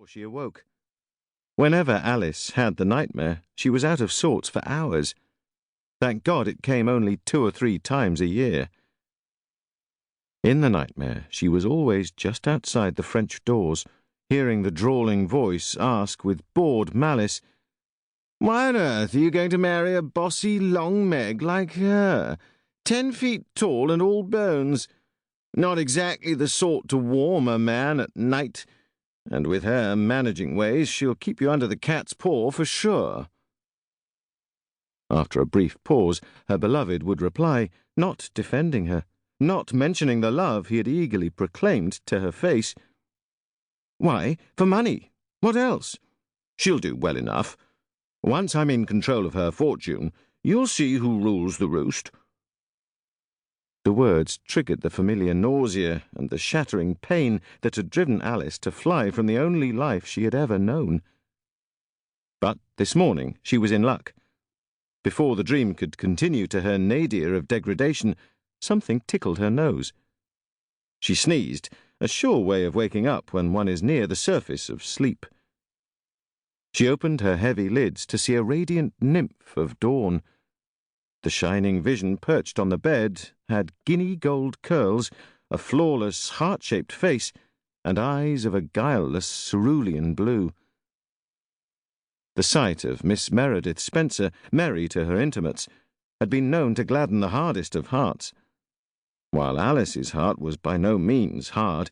she awoke. Whenever Alys had the nightmare, she was out of sorts for hours. Thank God it came only 2 or 3 times a year. In the nightmare, she was always just outside the French doors, hearing the drawling voice ask with bored malice, "Why on earth are you going to marry a bossy long Meg like her? 10 feet tall and all bones. Not exactly the sort to warm a man at night, and with her managing ways she'll keep you under the cat's paw for sure." After a brief pause, her beloved would reply, not defending her, not mentioning the love he had eagerly proclaimed to her face. "Why, for money. What else? She'll do well enough. Once I'm in control of her fortune, you'll see who rules the roost." The words triggered the familiar nausea and the shattering pain that had driven Alys to fly from the only life she had ever known. But this morning she was in luck. Before the dream could continue to her nadir of degradation, something tickled her nose. She sneezed, a sure way of waking up when one is near the surface of sleep. She opened her heavy lids to see a radiant nymph of dawn. The shining vision perched on the bed had guinea gold curls, a flawless heart-shaped face, and eyes of a guileless cerulean blue. The sight of Miss Meredith Spencer, merry to her intimates, had been known to gladden the hardest of hearts. While Alys's heart was by no means hard,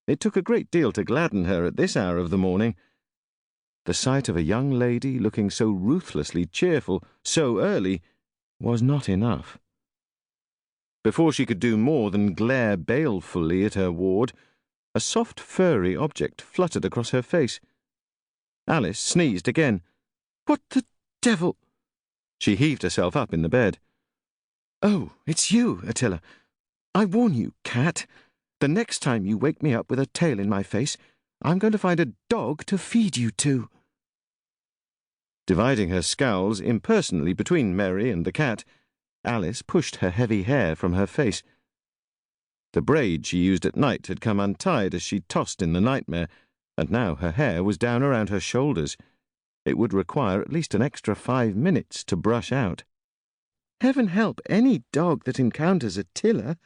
it took a great deal to gladden her at this hour of the morning. The sight of a young lady looking so ruthlessly cheerful so early was not enough. Before she could do more than glare balefully at her ward, a soft furry object fluttered across her face. Alys sneezed again. "What the devil—" She heaved herself up in the bed. "Oh, it's you, Attila. I warn you, cat. The next time you wake me up with a tail in my face, I'm going to find a dog to feed you to." Dividing her scowls impersonally between Mary and the cat, Alys pushed her heavy hair from her face. The braid she used at night had come untied as she tossed in the nightmare, and now her hair was down around her shoulders. It would require at least an extra 5 minutes to brush out. "Heaven help any dog that encounters Attila."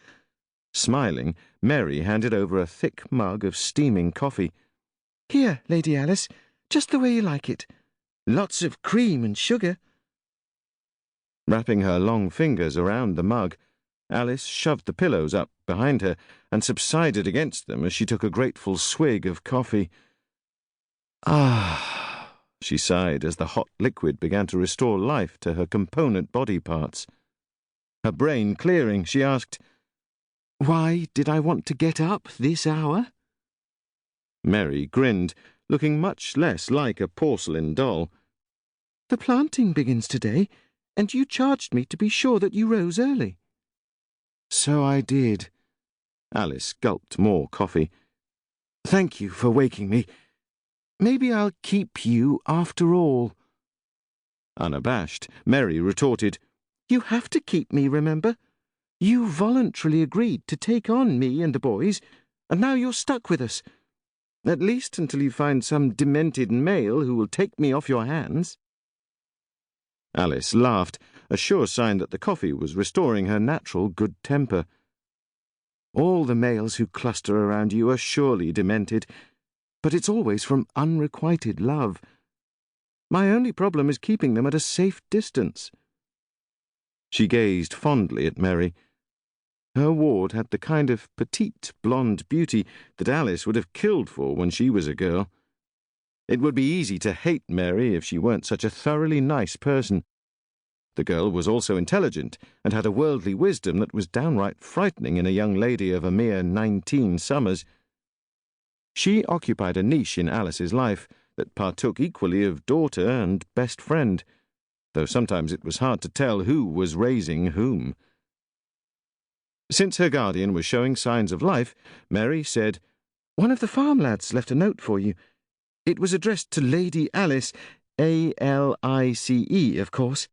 Smiling, Mary handed over a thick mug of steaming coffee. "Here, Lady Alys, just the way you like it. Lots of cream and sugar." Wrapping her long fingers around the mug, Alys shoved the pillows up behind her and subsided against them as she took a grateful swig of coffee. "Ah," she sighed as the hot liquid began to restore life to her component body parts. Her brain clearing, she asked, "Why did I want to get up this hour?" Mary grinned, looking much less like a porcelain doll. "The planting begins today, and you charged me to be sure that you rose early." "So I did." Alys gulped more coffee. "Thank you for waking me. Maybe I'll keep you after all." Unabashed, Mary retorted, "You have to keep me, remember? You voluntarily agreed to take on me and the boys, and now you're stuck with us. At least until you find some demented male who will take me off your hands." Alys laughed, a sure sign that the coffee was restoring her natural good temper. "All the males who cluster around you are surely demented, but it's always from unrequited love. My only problem is keeping them at a safe distance." She gazed fondly at Mary. Her ward had the kind of petite blonde beauty that Alys would have killed for when she was a girl. It would be easy to hate Mary if she weren't such a thoroughly nice person. The girl was also intelligent and had a worldly wisdom that was downright frightening in a young lady of a mere 19 summers. She occupied a niche in Alys's life that partook equally of daughter and best friend, though sometimes it was hard to tell who was raising whom. Since her guardian was showing signs of life, Mary said, "One of the farm lads left a note for you. It was addressed to Lady Alys, Alice, of course."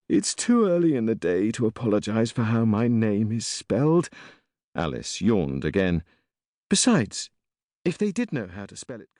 "It's too early in the day to apologize for how my name is spelled." Alys yawned again. "Besides, if they did know how to spell it